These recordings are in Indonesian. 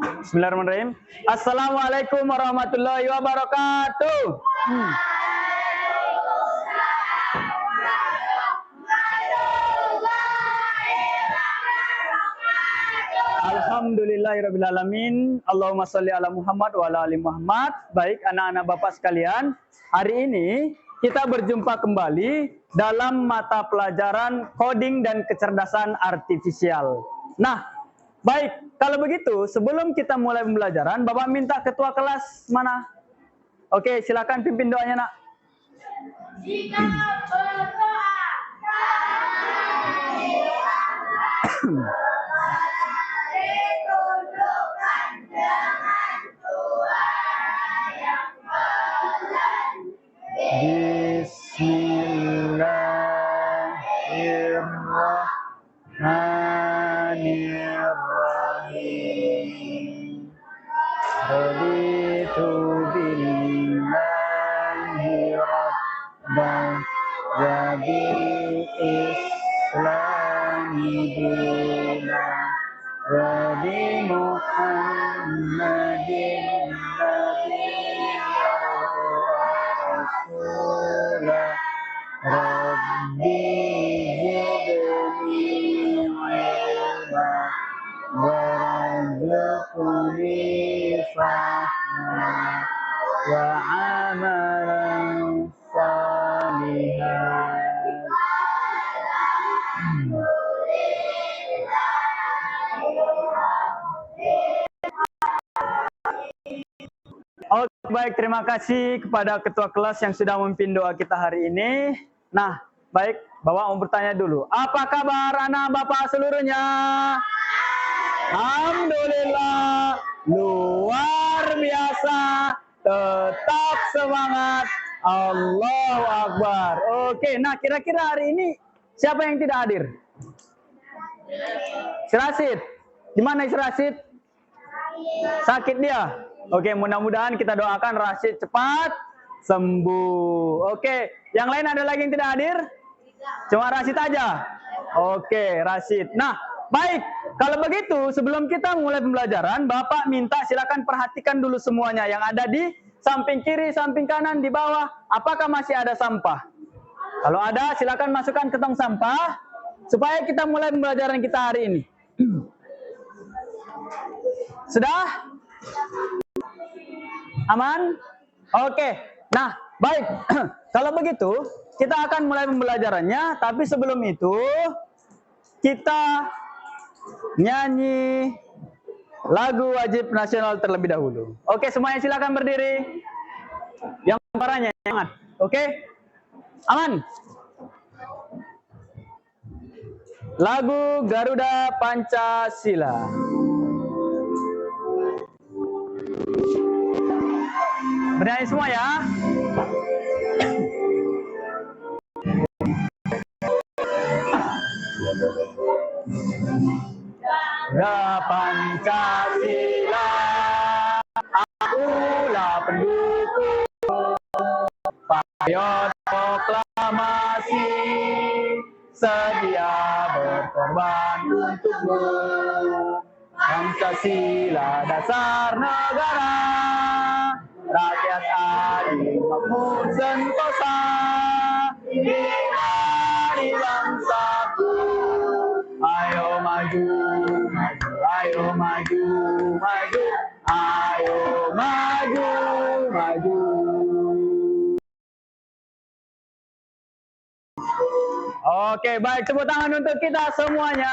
Bismillahirrahmanirrahim. Assalamualaikum warahmatullahi wabarakatuh. Alhamdulillahirrabbilalamin. Allahumma sholli ala Muhammad wa ala ali Muhammad. Baik anak-anak Bapak sekalian, hari ini kita berjumpa kembali dalam mata pelajaran coding dan kecerdasan artifisial. Nah, baik, kalau begitu sebelum kita mulai pembelajaran, Bapak minta ketua kelas mana? Oke, silakan pimpin doanya, Nak. Jika berdoa, ditundukkan dengan suara yang pelan. Bismillahirrahmanirrahim. Raditu billahi rabban wa bil islami dinan wa bi Muhammadin nabiyyan wa rasulah. Rabbi zidni ilma warzuqni fahma wa amalan salihan. Oke, baik, terima kasih kepada ketua kelas yang sudah memimpin doa kita hari ini. Nah, baik, Bapak mau bertanya dulu. Apa kabar anak Bapak seluruhnya? Alhamdulillah, luar biasa, tetap semangat, Allahu Akbar. Oke, nah kira-kira hari ini siapa yang tidak hadir? Si Rasid. Di mana si Rasid? Sakit dia. Oke, mudah-mudahan kita doakan Rasid cepat sembuh. Oke, yang lain ada lagi yang tidak hadir? Cuma Rasid aja. Oke, Rasid. Nah, baik. Kalau begitu, sebelum kita mulai pembelajaran, Bapak minta silakan perhatikan dulu semuanya yang ada di samping kiri, samping kanan, di bawah. Apakah masih ada sampah? Kalau ada, silakan masukkan ke tong sampah supaya kita mulai pembelajaran kita hari ini. Sudah? Aman? Oke. Nah, baik. Kalau begitu, kita akan mulai pembelajarannya. Tapi sebelum itu, kita nyanyi lagu wajib nasional terlebih dahulu. Oke, semuanya silakan berdiri. Yang parahnya jangan. Oke? Aman? Lagu Garuda Pancasila. Bernyanyi semua ya. Garuda Pancasila, akulah pendukung patriot proklamasi, sedia berkorban untukmu. Pancasila dasar negara, rakyat adil makmur sentosa, di bangsaku. Ayo maju, maju, ayo maju, maju, ayo maju, maju. Oke, baik, tepuk tangan untuk kita semuanya.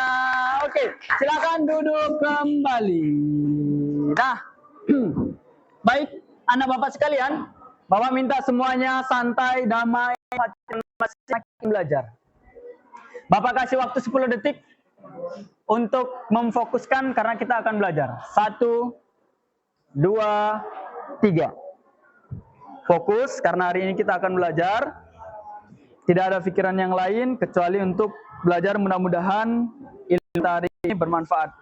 Oke, silakan duduk kembali. Nah, baik, anak Bapak sekalian, Bapak minta semuanya santai, damai, masing-masing belajar. Bapak kasih waktu 10 detik untuk memfokuskan karena kita akan belajar. 1, 2, 3. Fokus karena hari ini kita akan belajar. Tidak ada pikiran yang lain kecuali untuk belajar, mudah-mudahan ilmu hari ini bermanfaat.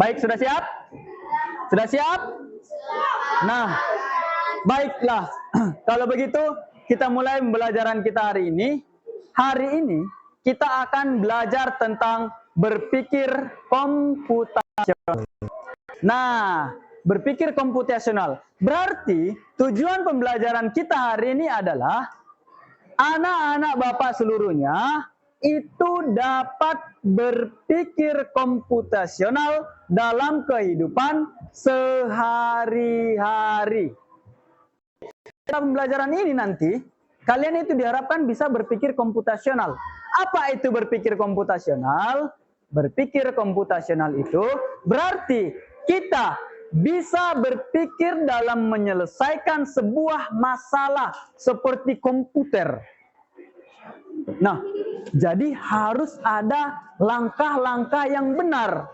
Baik, sudah siap? Sudah siap? Nah, baiklah. Kalau begitu, kita mulai pembelajaran kita hari ini. Hari ini kita akan belajar tentang berpikir komputasional. Nah, berpikir komputasional. Berarti tujuan pembelajaran kita hari ini adalah anak-anak Bapak seluruhnya itu dapat berpikir komputasional dalam kehidupan sehari-hari. Dalam pembelajaran ini nanti, kalian itu diharapkan bisa berpikir komputasional. Apa itu berpikir komputasional? Berpikir komputasional itu berarti kita bisa berpikir dalam menyelesaikan sebuah masalah seperti komputer. Nah, jadi harus ada langkah-langkah yang benar.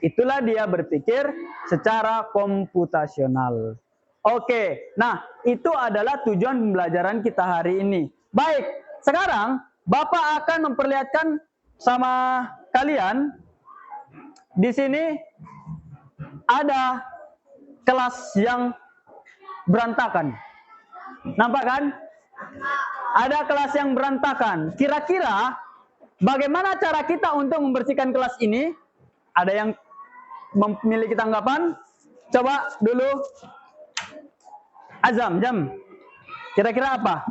Itulah dia berpikir secara komputasional. Oke, nah itu adalah tujuan pembelajaran kita hari ini. Baik, sekarang Bapak akan memperlihatkan sama kalian di sini ada kelas yang berantakan. Nampak kan? Ada kelas yang berantakan. Kira-kira bagaimana cara kita untuk membersihkan kelas ini? Ada yang memiliki tanggapan? Coba dulu. Azam, Jam. Kira-kira apa?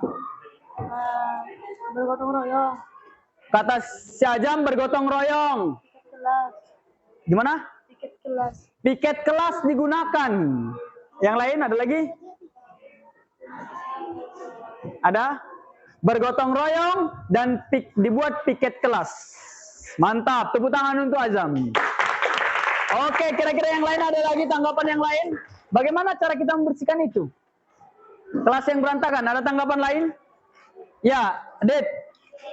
Bergotong royong. Kata si Azam bergotong royong. Kelas. Gimana? Tiket kelas. Piket kelas digunakan. Yang lain ada lagi? Ada? Bergotong royong dan dibuat piket kelas. Mantap, tepuk tangan untuk Azam. Oke, kira-kira yang lain ada lagi tanggapan yang lain? Bagaimana cara kita membersihkan itu? Kelas yang berantakan, ada tanggapan lain? Ya, Dit.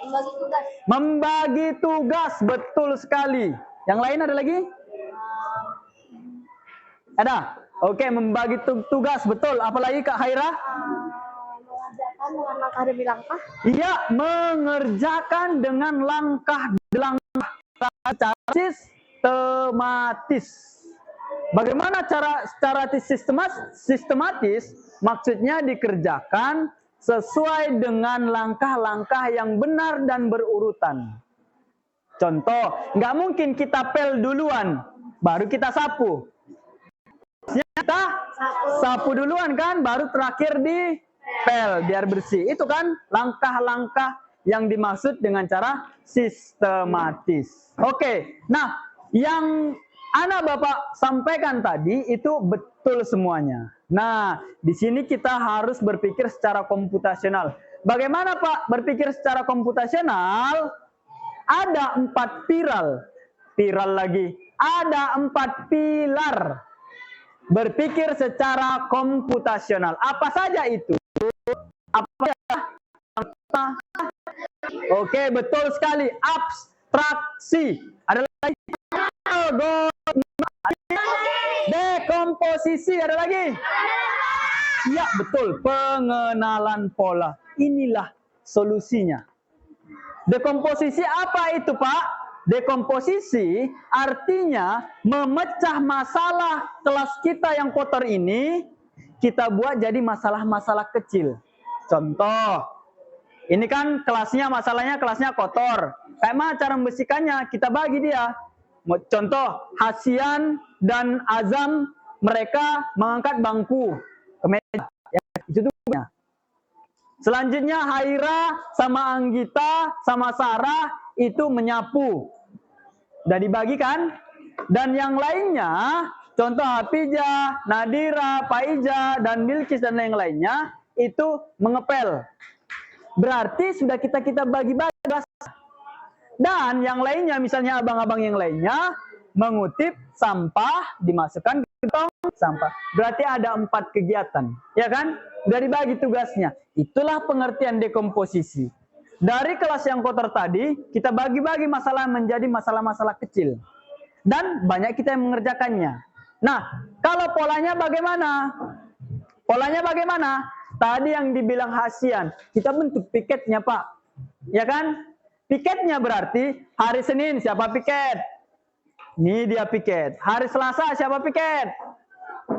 Membagi tugas. Membagi tugas, betul sekali. Yang lain ada lagi? Ada? Oke, membagi tugas, betul. Apalagi Kak Haira? Mengerjakan dengan langkah demi langkah. Iya, mengerjakan dengan langkah demi langkah secara sistematis. Bagaimana secara sistematis? Maksudnya dikerjakan sesuai dengan langkah-langkah yang benar dan berurutan. Contoh, nggak mungkin kita pel duluan, baru kita sapu. Kita sapu duluan kan, baru terakhir di pel biar bersih. Itu kan langkah-langkah yang dimaksud dengan cara sistematis. Oke, nah yang anak Bapak sampaikan tadi itu betul semuanya. Nah, di sini kita harus berpikir secara komputasional. Bagaimana Pak berpikir secara komputasional? Ada 4 pilar lagi. Ada 4 pilar berpikir secara komputasional. Apa saja itu? Apa saja? Oke, betul sekali. Abstraksi. Ada lagi? Dekomposisi. Ada lagi? Iya, betul. Pengenalan pola. Inilah solusinya. Dekomposisi apa itu, Pak? Dekomposisi artinya memecah masalah kelas kita yang kotor ini, kita buat jadi masalah-masalah kecil. Contoh, ini kan masalahnya kelasnya kotor. Kayak mana cara membersihkannya? Kita bagi dia. Contoh, Hasian dan Azam, mereka mengangkat bangku ke meja. Ya, itu tuh. Selanjutnya Haira sama Anggita sama Sarah itu menyapu. Udah dibagikan? Dan yang lainnya, contoh Hafijah, Nadira, Paija, dan Bilkis dan yang lainnya itu mengepel. Berarti sudah kita bagi-bagi. Dan yang lainnya, misalnya abang-abang yang lainnya mengutip sampah, dimasukkan ke tong sampah. Berarti ada 4 kegiatan, ya kan? Udah dibagi tugasnya. Itulah pengertian dekomposisi. Dari kelas yang kotor tadi, kita bagi-bagi masalah menjadi masalah-masalah kecil. Dan banyak kita yang mengerjakannya. Nah, kalau polanya bagaimana? Polanya bagaimana? Tadi yang dibilang Hasian, kita bentuk piketnya, Pak. Ya kan? Piketnya berarti hari Senin siapa piket? Ini dia piket. Hari Selasa siapa piket?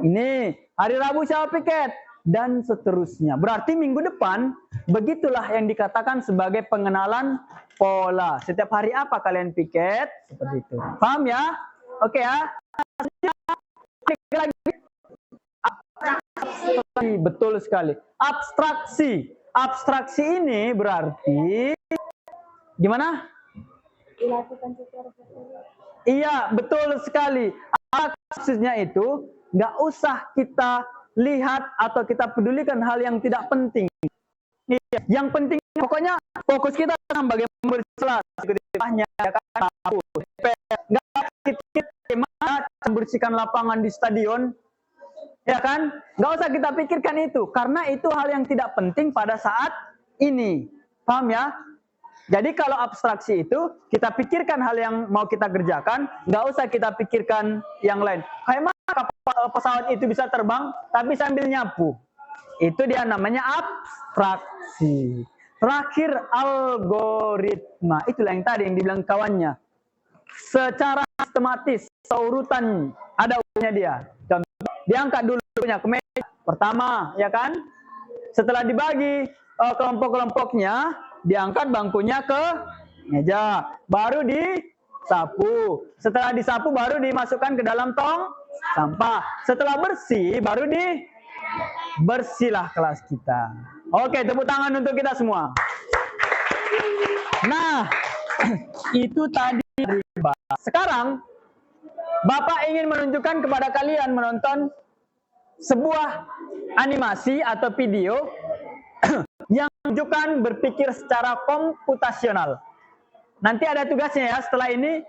Ini. Hari Rabu siapa piket? dan seterusnya. Berarti minggu depan, begitulah yang dikatakan sebagai pengenalan pola. Setiap hari apa kalian piket? Seperti itu. Paham ya? Oke ya? Betul sekali. Abstraksi. Abstraksi ini berarti gimana? Dilakukan secara virtual. Iya, betul sekali. Maksudnya itu nggak usah kita lihat atau kita pedulikan hal yang tidak penting. Iya, yang penting pokoknya fokus kita tentang bagaimana berselat, ya kan? Nggak kita membersihkan lapangan di stadion, ya kan? Nggak usah kita pikirkan itu, karena itu hal yang tidak penting pada saat ini. Paham ya? Jadi kalau abstraksi itu, kita pikirkan hal yang mau kita kerjakan, nggak usah kita pikirkan yang lain. Kayak mana pesawat itu bisa terbang, tapi sambil nyapu. Itu dia namanya abstraksi. Terakhir, algoritma. Itulah yang tadi yang dibilang kawannya. Secara sistematis, seurutan, ada urutannya dia. Contoh, diangkat dulu punya ke meja. Pertama, ya kan? Setelah dibagi kelompok-kelompoknya, diangkat bangkunya ke meja, baru disapu. Setelah disapu baru dimasukkan ke dalam tong sampah. Setelah bersih baru bersihlah kelas kita. Oke, tepuk tangan untuk kita semua. Nah, itu tadi. Sekarang Bapak ingin menunjukkan kepada kalian menonton sebuah animasi atau video yang menunjukkan berpikir secara komputasional. Nanti ada tugasnya ya, setelah ini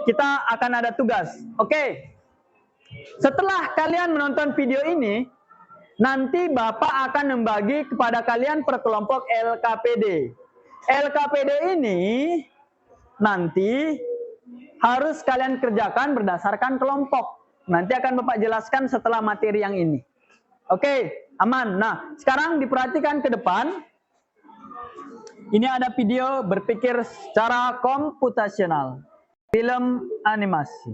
kita akan ada tugas. Oke. Setelah kalian menonton video ini, nanti Bapak akan membagi kepada kalian per kelompok LKPD. LKPD ini nanti harus kalian kerjakan berdasarkan kelompok. Nanti akan Bapak jelaskan setelah materi yang ini. Oke, aman. Nah, sekarang diperhatikan ke depan. Ini ada video berpikir secara komputasional. Film animasi.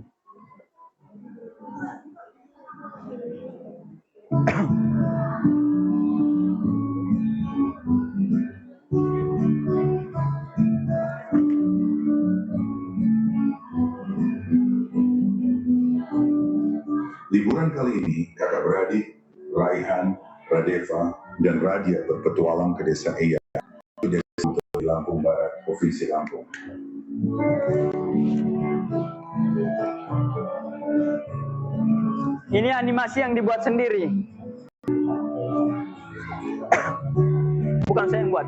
Liburan kali ini, kakak beradik Raihan, Radeva, dan Radia berpetualang ke desa Eya, desa di Lampung Barat, Provinsi Lampung. Ini animasi yang dibuat sendiri. Bukan saya yang buat.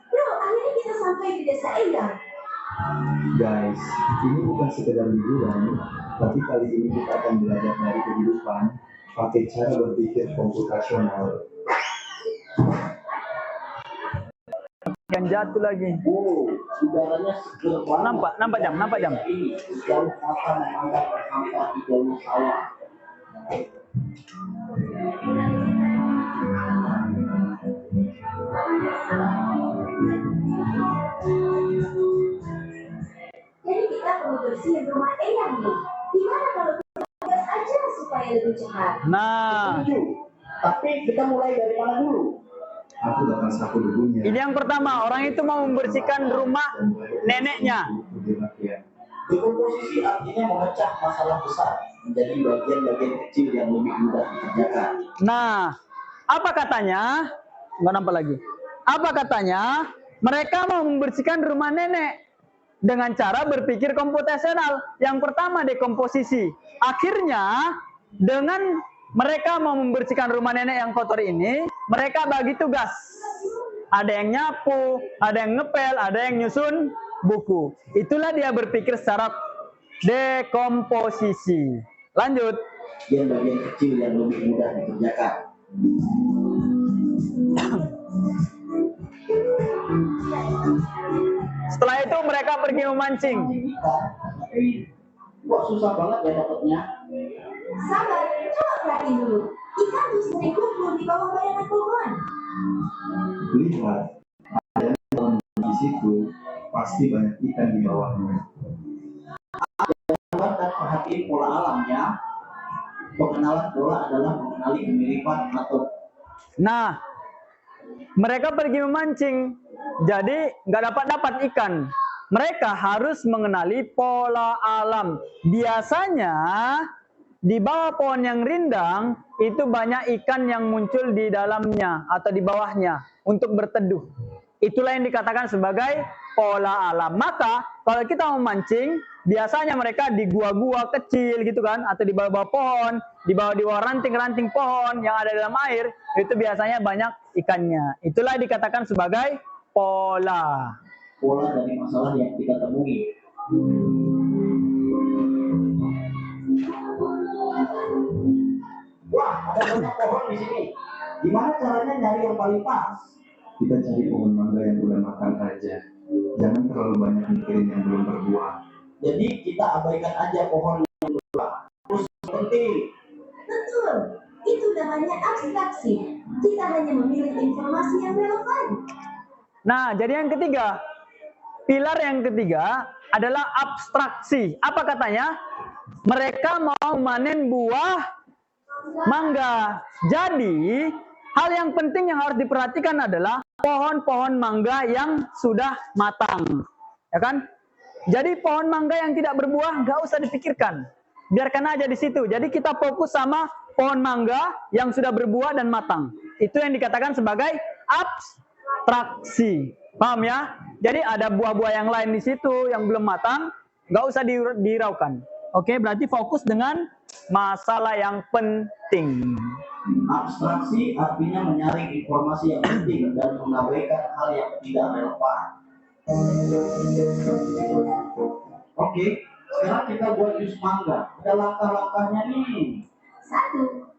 Yuk, akhirnya kita sampai di desa Eya. Guys, ini bukan sekedar liburan, tapi kali ini kita akan belajar dari kehidupan pakai cara berpikir komputasional. Yang jatuh lagi. Udaranya seger banget. Nampak jam. Jauh kata memandang sampah di jalur sawah. Jadi kita perlu bersihin rumah Eya nih. Gimana kalau kita gas aja supaya lebih cepat? Nah, Tapi kita mulai dari mana dulu? Aku datang sapu debunya. ini yang pertama. Orang itu mau membersihkan rumah neneknya. Dekomposisi artinya memecah masalah besar menjadi bagian-bagian kecil yang lebih mudah dikerjakan. Nah, apa katanya? Nggak nampak lagi. Apa katanya? Mereka mau membersihkan rumah nenek dengan cara berpikir komputasional. Yang pertama dekomposisi. Akhirnya dengan mereka mau membersihkan rumah nenek yang kotor ini, mereka bagi tugas. Ada yang nyapu, ada yang ngepel, ada yang nyusun buku. Itulah dia berpikir secara dekomposisi. Lanjut. Bagian kecil yang lebih mudah dikerjakan. Setelah itu mereka pergi memancing. Kok susah banget ya dapatnya? Sabar, coba perhatiin dulu. Ikan bisa dikumpul di bawah bayangan pohon. Lihat, ada yang di situ pasti banyak ikan di bawahnya. Dan perhatikan ini pola alam ya. Pengenalan pola adalah mengenali kemiripan atau. Nah, mereka pergi memancing, jadi nggak dapat ikan. Mereka harus mengenali pola alam. Biasanya di bawah pohon yang rindang itu banyak ikan yang muncul di dalamnya atau di bawahnya untuk berteduh. Itulah yang dikatakan sebagai pola alam. Maka kalau kita memancing, biasanya mereka di gua-gua kecil gitu kan, atau di bawah pohon, di bawah ranting-ranting pohon yang ada dalam air, itu biasanya banyak ikannya. Itulah dikatakan sebagai pola. Pola dari masalah yang kita temui. Wah, ada banyak pohon di sini. Gimana caranya nyari yang paling pas? Kita cari pohon mangga yang udah matang aja. Jangan terlalu banyak mikirin yang belum berbuah. Jadi kita abaikan aja pohon yang berbuah. Terus penting. Betul, itu namanya abstraksi. Kita hanya memilih informasi yang relevan. Nah, jadi yang ketiga, pilar yang ketiga adalah abstraksi. Apa katanya? Mereka mau memanen buah mangga. Jadi, hal yang penting yang harus diperhatikan adalah pohon-pohon mangga yang sudah matang. Ya kan? Jadi pohon mangga yang tidak berbuah nggak usah dipikirkan. Biarkan aja di situ. Jadi kita fokus sama pohon mangga yang sudah berbuah dan matang. Itu yang dikatakan sebagai abstraksi. Paham ya? Jadi ada buah-buah yang lain di situ yang belum matang, nggak usah diraukan. Oke, berarti fokus dengan masalah yang penting. Abstraksi artinya menyaring informasi yang penting dan mengabaikan hal yang tidak relevan. Oke, sekarang kita buat jus mangga. Ada langkah-langkahnya nih. 1.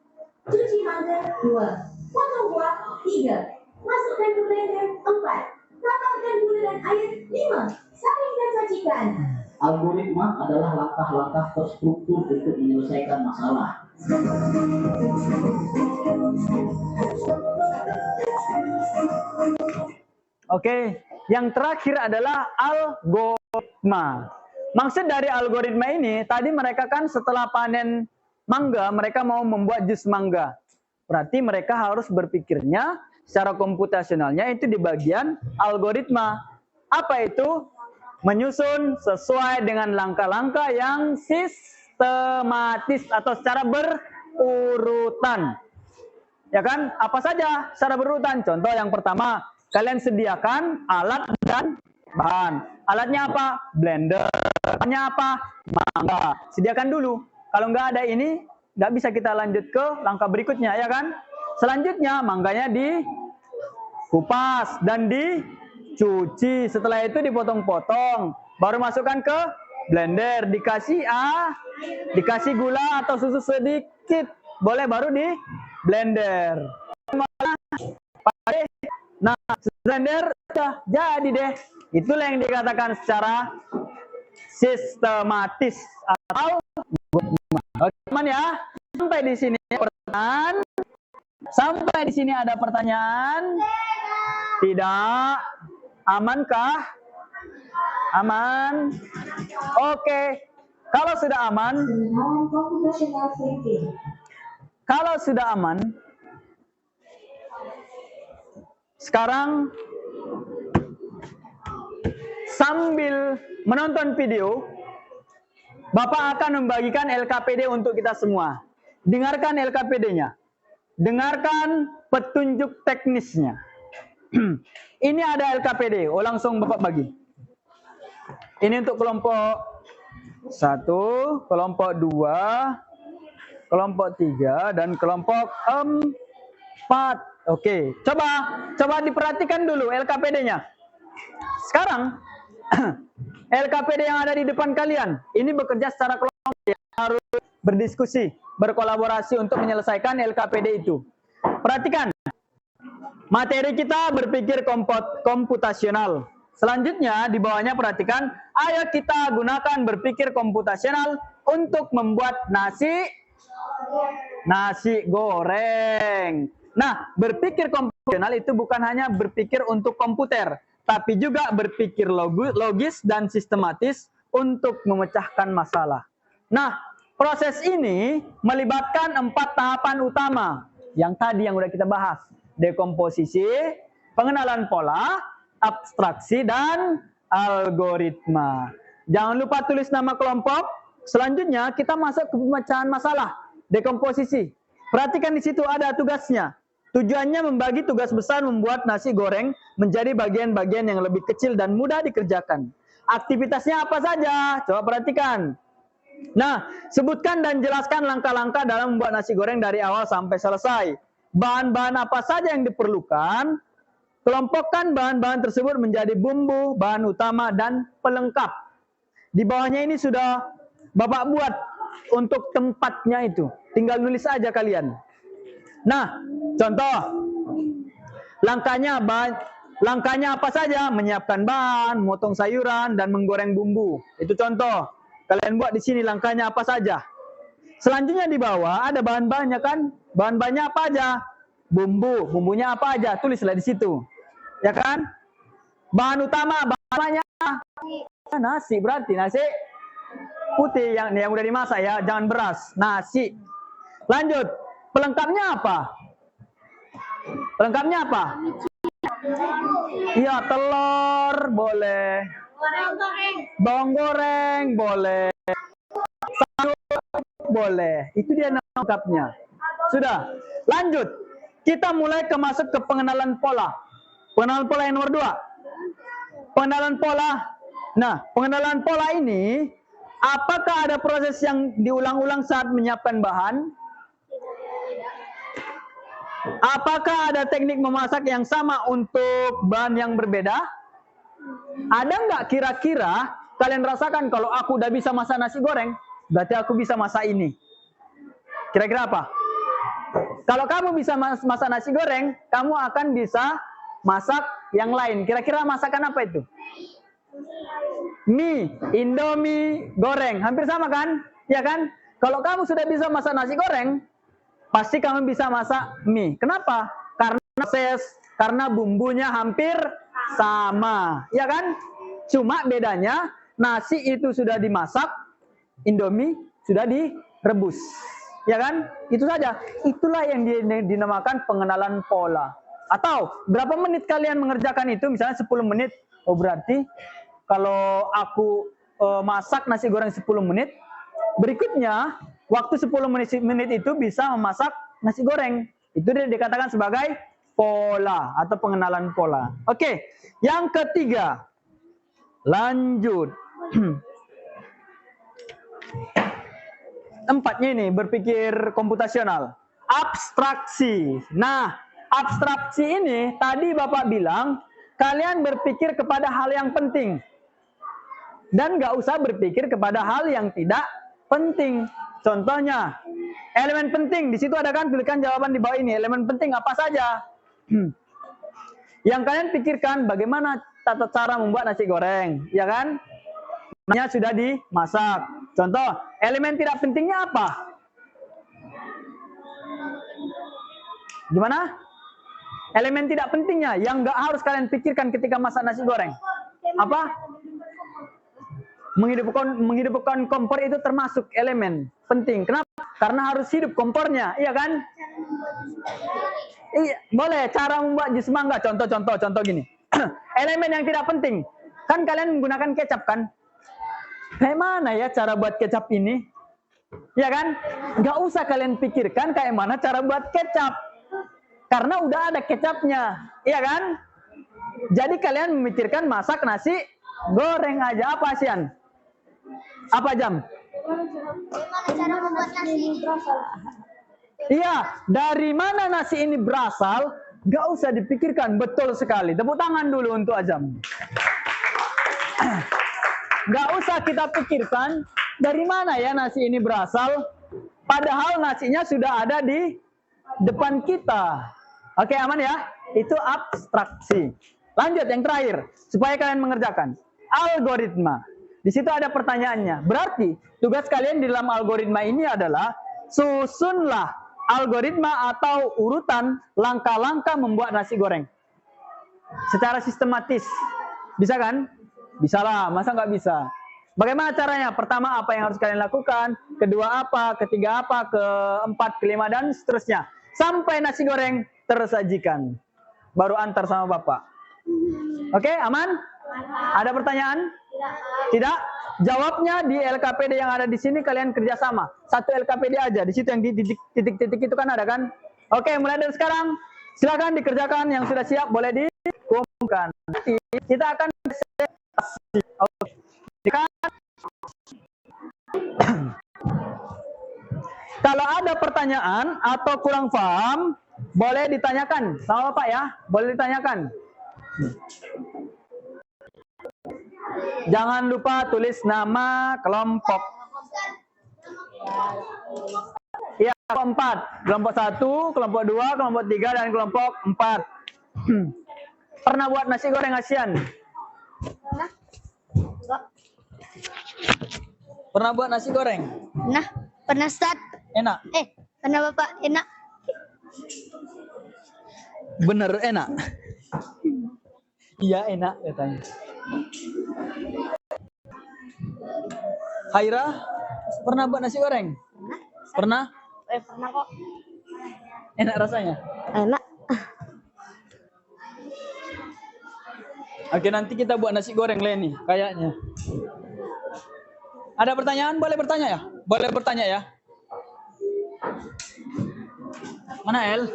Cuci mangga. 2. Potong buah. 3. Masukkan ke blender. 4. Tambahkan gula dan air. 5. Saring dan sajikan. Algoritma adalah langkah-langkah terstruktur untuk menyelesaikan masalah. Oke, yang terakhir adalah algoritma. Maksud dari algoritma ini, tadi mereka kan setelah panen mangga, mereka mau membuat jus mangga. Berarti mereka harus berpikirnya secara komputasionalnya itu di bagian algoritma. Apa itu? Menyusun sesuai dengan langkah-langkah yang sistematis atau secara berurutan. Ya kan? Apa saja secara berurutan? Contoh yang pertama, kalian sediakan alat dan bahan. Alatnya apa? Blender. Bahannya apa? Mangga. Sediakan dulu. Kalau nggak ada ini, nggak bisa kita lanjut ke langkah berikutnya, ya kan? Selanjutnya, mangganya dikupas dan dicuci. Setelah itu dipotong-potong. Baru masukkan ke blender. Dikasih gula atau susu sedikit. Boleh baru di blender. Nah, blender jadi deh. Itulah yang dikatakan secara sistematis atau oke, teman ya. Sampai di sini pertanyaan. Sampai di sini ada pertanyaan? Tidak. Amankah? Aman. Oke. Kalau sudah aman, Pengenalan computational thinking. kalau sudah aman, sekarang sambil menonton video, Bapak akan membagikan LKPD untuk kita semua. Dengarkan LKPD-nya. Dengarkan petunjuk teknisnya. Ini ada LKPD. Oh, langsung Bapak bagi. Ini untuk kelompok 1, kelompok 2, kelompok 3, dan kelompok 4. Oke, coba diperhatikan dulu LKPD-nya. Sekarang LKPD yang ada di depan kalian ini bekerja secara kelompok, harus berdiskusi, berkolaborasi untuk menyelesaikan LKPD itu. Perhatikan, materi kita berpikir komputasional. Selanjutnya di bawahnya perhatikan, ayo kita gunakan berpikir komputasional untuk membuat nasi goreng. Nah, berpikir komputasional itu bukan hanya berpikir untuk komputer, tapi juga berpikir logis dan sistematis untuk memecahkan masalah. Nah, Proses ini melibatkan 4 tahapan utama. Yang tadi yang udah kita bahas. Dekomposisi, pengenalan pola, abstraksi, dan algoritma. Jangan lupa tulis nama kelompok. Selanjutnya kita masuk ke pemecahan masalah. Dekomposisi. Perhatikan di situ ada tugasnya. Tujuannya membagi tugas besar membuat nasi goreng menjadi bagian-bagian yang lebih kecil dan mudah dikerjakan. Aktivitasnya apa saja? Coba perhatikan. Nah, sebutkan dan jelaskan langkah-langkah dalam membuat nasi goreng dari awal sampai selesai. Bahan-bahan apa saja yang diperlukan? Kelompokkan bahan-bahan tersebut menjadi bumbu, bahan utama, dan pelengkap. Di bawahnya ini sudah Bapak buat untuk tempatnya itu. Tinggal nulis aja kalian. Nah, contoh. Langkahnya apa saja? Menyiapkan bahan, memotong sayuran, dan menggoreng bumbu. Itu contoh. Kalian buat di sini langkahnya apa saja. Selanjutnya di bawah ada bahan-bahannya kan? Bahan-bahannya apa aja? Bumbu. Bumbunya apa aja? Tulislah di situ. Ya kan? Bahan utama, bahannya nasi, berarti nasi putih yang udah dimasak ya, jangan beras. Nasi. Lanjut. Pelengkapnya apa? Pelengkapnya apa? Iya, telur boleh. Bawang goreng boleh. Sayur boleh. Itu dia lengkapnya. Sudah. Lanjut. Kita mulai masuk ke pengenalan pola. Pengenalan pola yang nomor 2. Pengenalan pola. Nah, pengenalan pola ini, apakah ada proses yang diulang-ulang saat menyiapkan bahan? Apakah ada teknik memasak yang sama untuk bahan yang berbeda? Ada nggak kira-kira kalian rasakan kalau aku udah bisa masak nasi goreng, berarti aku bisa masak ini. Kira-kira apa? Kalau kamu bisa masak nasi goreng, kamu akan bisa masak yang lain. Kira-kira masakan apa itu? Mie, Indomie, goreng. Hampir sama kan? Ya kan? Kalau kamu sudah bisa masak nasi goreng, pasti kamu bisa masak mie. Kenapa? Karena bumbunya hampir sama. Ya kan? Cuma bedanya nasi itu sudah dimasak, Indomie sudah direbus. Ya kan? Itu saja. Itulah yang dinamakan pengenalan pola. Atau berapa menit kalian mengerjakan itu? Misalnya 10 menit. Oh berarti kalau aku masak nasi goreng 10 menit, berikutnya waktu 10 menit itu bisa memasak nasi goreng. Itu dikatakan sebagai pola atau pengenalan pola. Oke, yang ketiga. Lanjut. Empatnya ini berpikir komputasional. Abstraksi. Nah, abstraksi ini tadi Bapak bilang kalian berpikir kepada hal yang penting. Dan nggak usah berpikir kepada hal yang tidak penting. Contohnya, elemen penting. Di situ ada kan tuliskan jawaban di bawah ini. Elemen penting apa saja? Yang kalian pikirkan bagaimana tata cara membuat nasi goreng. Ya kan? Namanya sudah dimasak. Contoh, elemen tidak pentingnya apa? Gimana? Elemen tidak pentingnya yang nggak harus kalian pikirkan ketika masak nasi goreng. Apa? Menghidupkan kompor itu termasuk elemen penting. Kenapa? Karena harus hidup kompornya, iya kan? Iya, boleh. Cara membuat jus mangga, contoh gini. Elemen yang tidak penting. Kan kalian menggunakan kecap kan? Kayak mana ya cara buat kecap ini? Iya kan? Nggak usah kalian pikirkan kayak mana cara buat kecap. Karena udah ada kecapnya, iya kan? Jadi kalian memikirkan masak nasi goreng aja. Apa Sian? Apa Jam? Gimana cara membuat nasi ini berasal? Iya, dari mana nasi ini berasal? Gak usah dipikirkan, betul sekali. Tepuk tangan dulu untuk Azam. Gak usah kita pikirkan dari mana ya nasi ini berasal. Padahal nasinya sudah ada di depan kita. Oke, aman ya? Itu abstraksi. Lanjut yang terakhir, supaya kalian mengerjakan. Algoritma. Di situ ada pertanyaannya. Berarti tugas kalian di dalam algoritma ini adalah susunlah algoritma atau urutan langkah-langkah membuat nasi goreng. Secara sistematis. Bisa kan? Bisa lah, masa nggak bisa? Bagaimana caranya? Pertama, apa yang harus kalian lakukan? Kedua apa? Ketiga apa? Keempat, kelima, dan seterusnya. Sampai nasi goreng tersajikan. Baru antar sama Bapak. Oke, aman? Ada pertanyaan? Tidak? Jawabnya di LKPD yang ada di sini kalian kerjasama. Satu LKPD aja. Di situ yang di titik-titik itu kan ada kan? Oke, mulai dari sekarang. Silakan dikerjakan. Yang sudah siap boleh dikumpulkan. Nanti kita akan presentasi. Oke. Kalau ada pertanyaan atau kurang paham, boleh ditanyakan sama Bapak ya. Boleh ditanyakan. Jangan lupa tulis nama kelompok. Ya, kelompok 4. Kelompok 1, kelompok 2, kelompok 3, dan kelompok 4. Pernah buat nasi goreng ASEAN? Pernah buat nasi goreng? Nah, pernah Ustaz? Enak? Pernah Bapak? Enak. Bener enak? Iya enak katanya. Haira, pernah buat nasi goreng? Pernah? Pernah kok. Enak rasanya? Enak. Oke, nanti kita buat nasi goreng Leni, kayaknya. Ada pertanyaan? Boleh bertanya ya? Boleh bertanya ya? Mana El?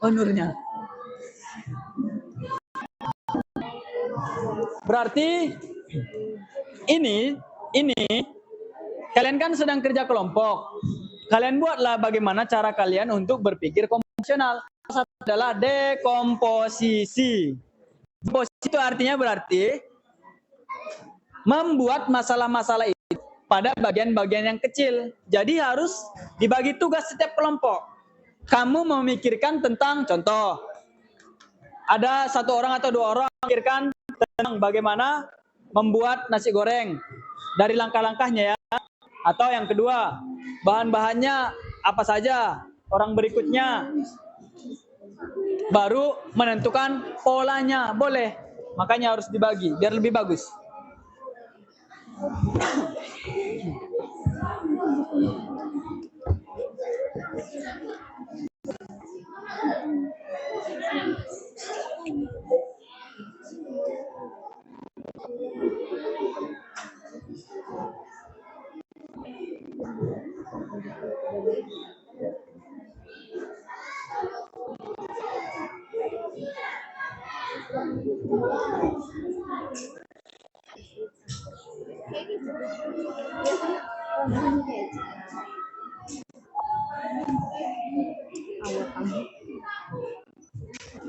Oh, Nurnya. Berarti ini kalian kan sedang kerja kelompok. Kalian buatlah bagaimana cara kalian untuk berpikir konvensional. Satu adalah dekomposisi. Dekomposisi itu artinya berarti membuat masalah-masalah itu pada bagian-bagian yang kecil. Jadi harus dibagi tugas setiap kelompok. Kamu memikirkan tentang contoh. Ada satu orang atau dua orang memikirkan tentang bagaimana membuat nasi goreng. Dari langkah-langkahnya ya. Atau yang kedua, bahan-bahannya apa saja. Orang berikutnya baru menentukan polanya. Boleh. Makanya harus dibagi biar lebih bagus.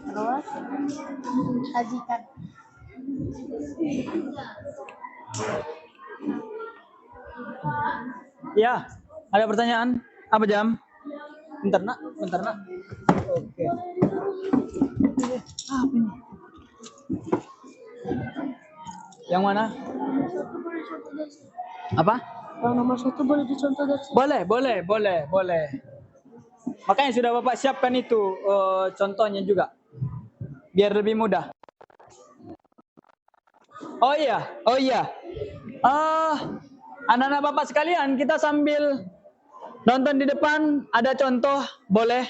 Terus sajikan. Ya, ada pertanyaan? Apa jam? Bentar nak, bentar nak. Oke. Apa ini? Yang mana? Apa? Yang nomor 1 boleh dicontoh dari sini. Boleh. Makanya sudah Bapak siapkan itu contohnya juga. Biar lebih mudah. Oh iya. Anak-anak Bapak sekalian, kita sambil nonton di depan, ada contoh, boleh?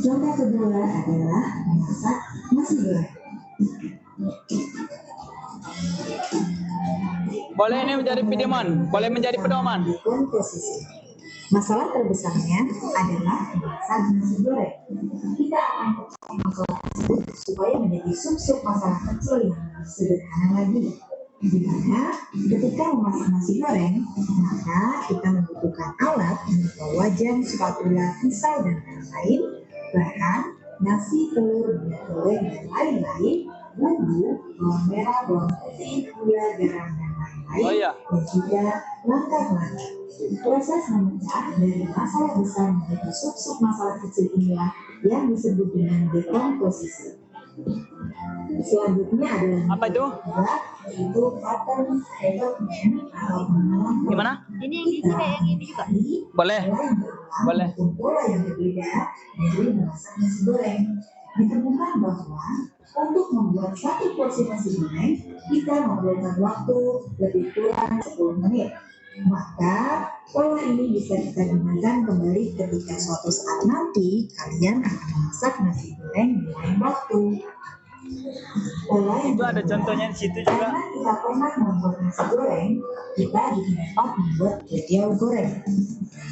Contoh kedua adalah memasak nasi goreng. Boleh ini menjadi pedoman. Komposisi. Masalah terbesarnya adalah memasak nasi goreng. Kita akan pecahkan masalah tersebut supaya menjadi sub-sub masalah kecil yang lebih sederhana lagi. Di mana ketika memasak nasi goreng, maka kita membutuhkan alat berupa wajan, spatula, pisau, dan lain-lain, bahan, nasi, telur, minyak goreng, dan lain-lain, bumbu, bawang merah, bawang putih, gula, garam, dan lain-lain, Oh iya. dan juga langkah-langkah. Proses memecah dari masalah besar menjadi sub-sub masalah kecil inilah yang disebut dengan dekomposisi. Selanjutnya adalah Apa itu? yaitu pattern development atau pengenalan pola. Gimana? Ini yang gini kayak yang ini juga. Boleh. Boleh. Maupun pola yang berbeda dari memasak nasi goreng. Ditemukan bahwa untuk membuat satu porsi nasi goreng kita memerlukan waktu lebih kurang 10 menit. Maka pola ini bisa kita gunakan kembali ketika suatu saat nanti kalian akan memasak nasi goreng di lain waktu. Pola yang Itu ada contohnya di situ juga. karena kita pernah membuat nasi goreng, kita juga dapat membuat kuetiau goreng.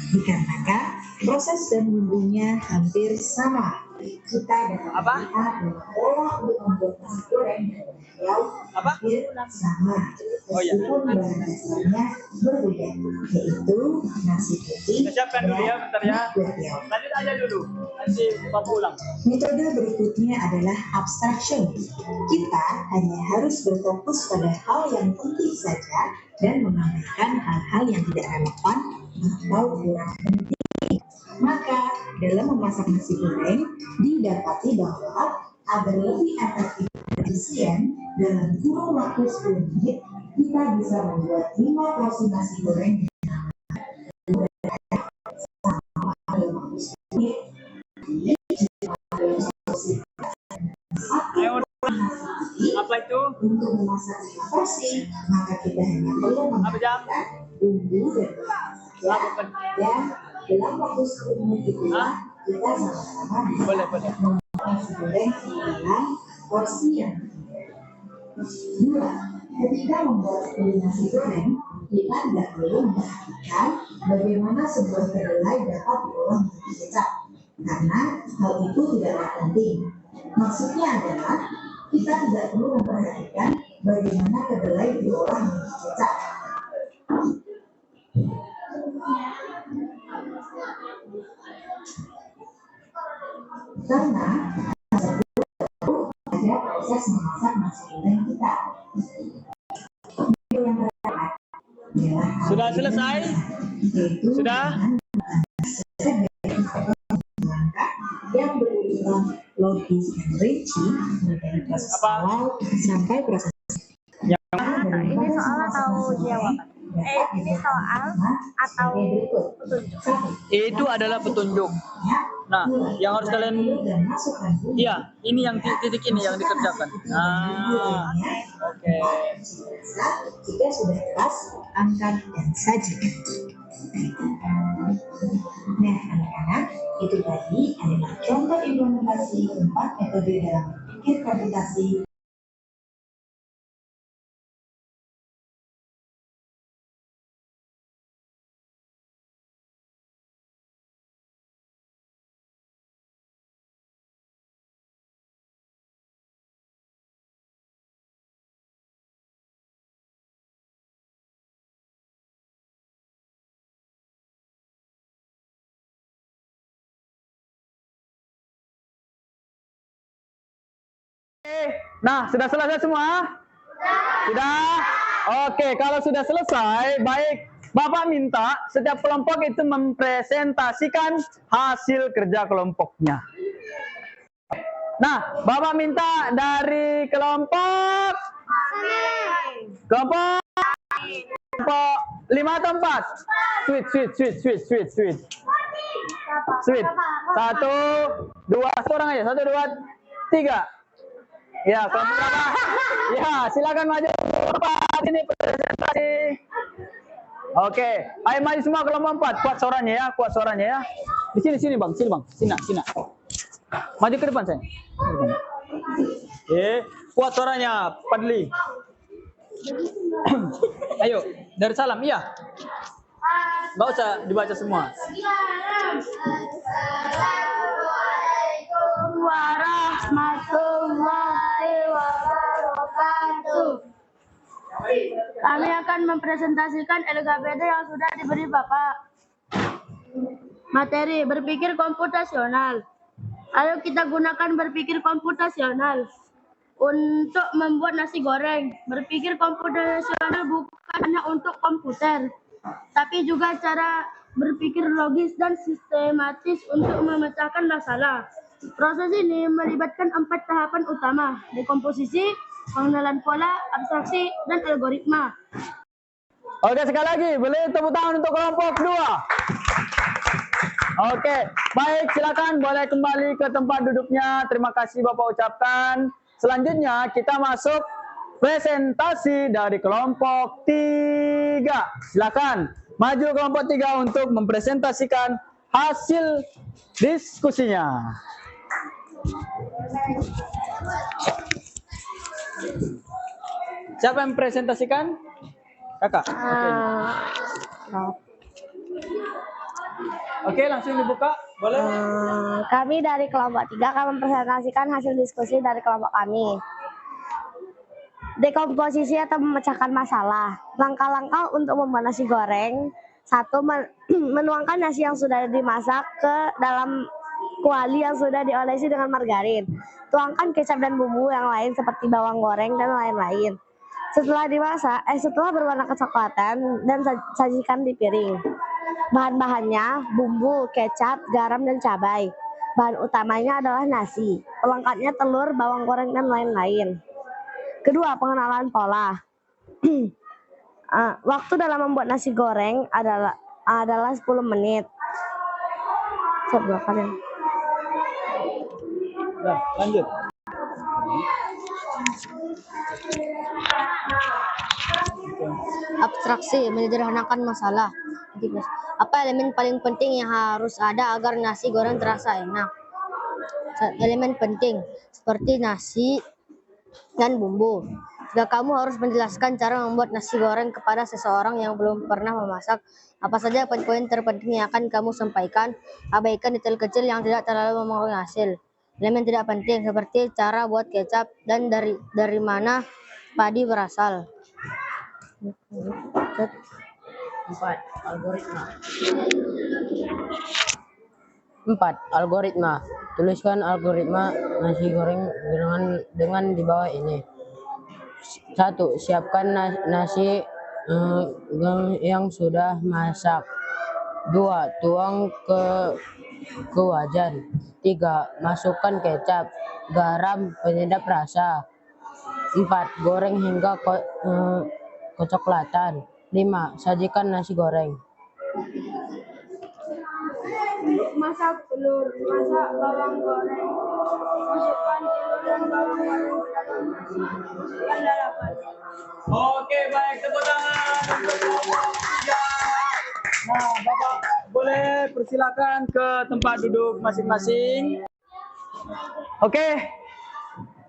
Dikarenakan proses dan bumbunya hampir sama, kita dapat Apa? melihat bahwa pola untuk membuat nasi goreng dan kuetiau Apa? hampir sama, Oh, iya. meskipun bahan dasarnya berbeda, yaitu nasi putih Kita siapkan dulu ya, bentar ya. dan kuetiau. Lanjut aja dulu. Nanti bapak ulang. Metode berikutnya adalah abstraction. Kita hanya harus berfokus pada hal yang penting saja dan mengabaikan hal-hal yang tidak relevan atau kurang penting. Maka dalam memasak nasi goreng didapati bahwa agar lebih efektif dan efisien dalam kurun waktu 10 menit kita bisa membuat 5 porsi nasi goreng dalam waktu 10 menit. Ayo, apa itu? Untuk memasak 5 porsi, maka kita hanya perlu Apa jam? menambahkan bumbu dan ya, dan dalam waktu 10 menit itulah kita sama-sama bisa Boleh, boleh. membuat nasi goreng dalam porsi yang dua. Ketika membuat 10 nasi goreng, kita tidak perlu memperhatikan bagaimana sebuah kedelai dapat diolah menjadi kecap, karena hal itu tidaklah penting. Maksudnya adalah kita tidak perlu memperhatikan bagaimana kedelai diolah menjadi kecap. Karena ada proses memasak nasi goreng kita. Yang terakhir adalah Sudah selesai? yaitu Sudah? langkah yang berurutan logis dan rinci dari proses Apa? awal sampai proses Yang Ini soal atau jawaban? Ini soal atau petunjuk? itu adalah petunjuk. Nah, yang harus kalian, iya, ini yang titik ini yang dikerjakan. Nah, oke. Jika sudah jelas, angkat dan sajikan. Nah, anak-anak, itu tadi adalah contoh implementasi 4 metode dalam berpikir komputasi. Nah, sudah selesai semua? Sudah? Oke, kalau sudah selesai, baik. Bapak minta setiap kelompok itu mempresentasikan hasil kerja kelompoknya. Nah, Bapak minta dari kelompok 5 atau 4? Sweet. 1, 2, seorang aja. 1, 2, 3. Ya, kelompok berapa? Ya, silakan maju. Bapak, ini presentasi. Oke, ayo maju semua kelompok 4. Kuat suaranya ya. Di sini Bang, sini Bang. Sini. Maju ke depan saya. Kuat suaranya, Padli. Ayo, dari salam, iya. Nggak usah dibaca semua. Warahmatullahi wabarakatuh. Kami akan mempresentasikan LKPD yang sudah diberi Bapak. Materi berpikir komputasional. Ayo kita gunakan berpikir komputasional untuk membuat nasi goreng. Berpikir komputasional bukan hanya untuk komputer, tapi juga cara berpikir logis dan sistematis untuk memecahkan masalah. Proses ini melibatkan 4 tahapan utama: dekomposisi, pengenalan pola, abstraksi, dan algoritma. Oke, sekali lagi, boleh tepuk tangan untuk kelompok 2. Oke, baik, silakan boleh kembali ke tempat duduknya. Terima kasih Bapak ucapkan. Selanjutnya kita masuk presentasi dari kelompok 3. Silakan maju kelompok 3 untuk mempresentasikan hasil diskusinya. Siapa yang presentasikan? Kakak. Oke, langsung dibuka. Boleh? Kami dari kelompok 3 akan mempresentasikan hasil diskusi dari kelompok kami. Dekomposisi atau memecahkan masalah. Langkah-langkah untuk membuat nasi goreng. 1. Menuangkan nasi yang sudah dimasak ke dalam kuali yang sudah diolesi dengan margarin. Tuangkan kecap dan bumbu yang lain seperti bawang goreng dan lain-lain. Setelah dimasak, setelah berwarna kecoklatan dan sajikan di piring. Bahan-bahannya bumbu, kecap, garam, dan cabai. Bahan utamanya adalah nasi. Pelengkapnya telur, bawang goreng, dan lain-lain. Kedua, pengenalan pola. Waktu dalam membuat nasi goreng adalah 10 menit. Nah, lanjut. Abstraksi, menyederhanakan masalah. Apa elemen paling penting yang harus ada agar nasi goreng terasa enak? Elemen penting seperti nasi dan bumbu. Jika kamu harus menjelaskan cara membuat nasi goreng kepada seseorang yang belum pernah memasak, apa saja poin-poin terpenting yang akan kamu sampaikan? Abaikan detail kecil yang tidak terlalu mempengaruhi hasil. Elemen tidak penting seperti cara buat kecap dan dari mana padi berasal. 4. Algoritma. Tuliskan algoritma nasi goreng dengan di bawah ini. 1. Siapkan nasi yang sudah masak. 2. Tuang ke wajan. 3. Masukkan kecap, garam, penyedap rasa. 4. Goreng hingga kecoklatan. 5. Sajikan nasi goreng. Masak telur, masak bawang goreng, masukkan telur dan bawang goreng ke dalam nasi, masukkan lalapan. Oke, baik, tepuk tangan untuk kelompok 3. Nah, Bapak boleh persilakan ke tempat duduk masing-masing. Oke.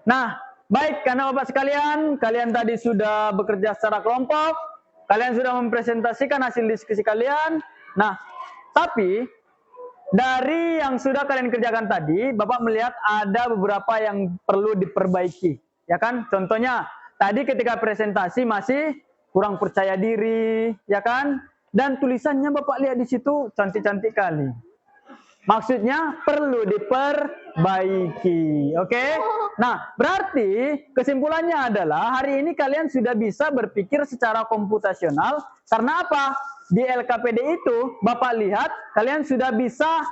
Nah, baik, karena Bapak sekalian, kalian tadi sudah bekerja secara kelompok, kalian sudah mempresentasikan hasil diskusi kalian. Nah, tapi dari yang sudah kalian kerjakan tadi, Bapak melihat ada beberapa yang perlu diperbaiki, ya kan? Contohnya, tadi ketika presentasi masih kurang percaya diri, ya kan? Dan tulisannya Bapak lihat di situ cantik-cantik kali. Maksudnya perlu diperbaiki, oke? Nah, berarti kesimpulannya adalah hari ini kalian sudah bisa berpikir secara komputasional. Karena apa? Di LKPD itu, Bapak lihat kalian sudah bisa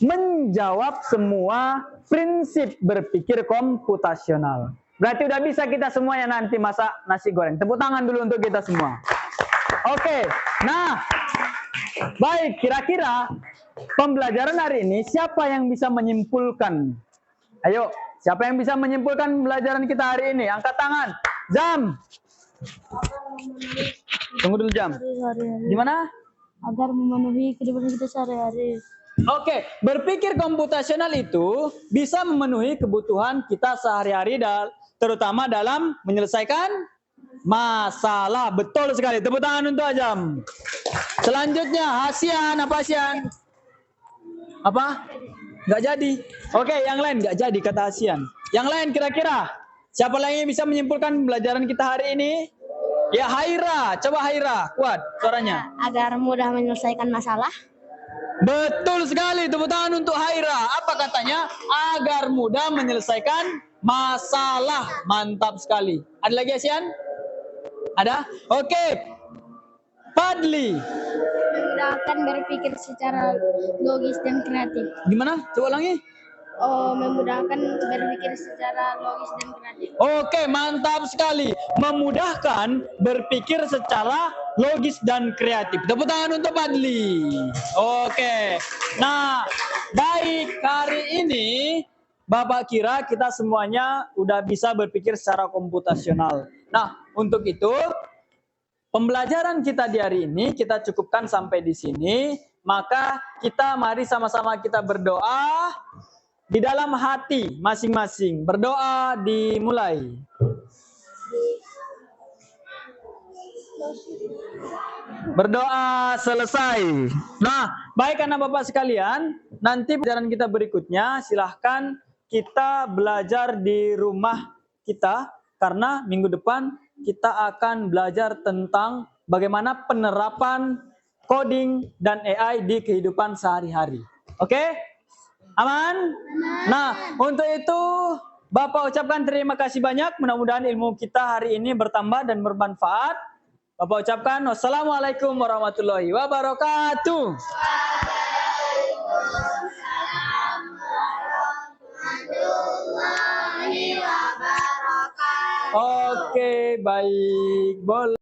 menjawab semua prinsip berpikir komputasional. Berarti udah bisa kita semua yang nanti masak nasi goreng. Tepuk tangan dulu untuk kita semua. Oke, nah, baik, kira-kira pembelajaran hari ini siapa yang bisa menyimpulkan? Ayo, siapa yang bisa menyimpulkan pembelajaran kita hari ini? Angkat tangan. Jam. Tunggu dulu jam. Gimana? Agar memenuhi kehidupan kita sehari-hari. Oke, berpikir komputasional itu bisa memenuhi kebutuhan kita sehari-hari, terutama dalam menyelesaikan masalah. Betul sekali. Tepuk tangan untuk Ajam. Selanjutnya, Hasian. Apa Hasian? Apa? Nggak jadi. Oke, yang lain nggak jadi kata Hasian. Yang lain kira-kira siapa lagi yang bisa menyimpulkan pembelajaran kita hari ini? Ya, Haira. Coba Haira, kuat suaranya. Agar mudah menyelesaikan masalah. Betul sekali. Tepuk tangan untuk Haira. Apa katanya? Agar mudah menyelesaikan masalah. Mantap sekali. Ada lagi Hasian? Ada? Oke. Fadli. Kita akan berpikir secara logis dan kreatif. Gimana? Coba ulangi. memudahkan berpikir secara logis dan kreatif. Oke, mantap sekali. Memudahkan berpikir secara logis dan kreatif. Tepuk tangan untuk Fadli. Oke. Nah, baik, hari ini Bapak kira kita semuanya udah bisa berpikir secara komputasional. Nah, untuk itu pembelajaran kita di hari ini kita cukupkan sampai di sini. Maka kita mari sama-sama kita berdoa di dalam hati masing-masing. Berdoa dimulai. Berdoa selesai. Nah, baik anak bapak sekalian, nanti pelajaran kita berikutnya silahkan kita belajar di rumah kita, karena minggu depan kita akan belajar tentang bagaimana penerapan coding dan AI di kehidupan sehari-hari. Oke? Aman? Nah, untuk itu Bapak ucapkan terima kasih banyak. Mudah-mudahan ilmu kita hari ini bertambah dan bermanfaat. Bapak ucapkan wassalamualaikum warahmatullahi wabarakatuh. Oke, baik. Boleh.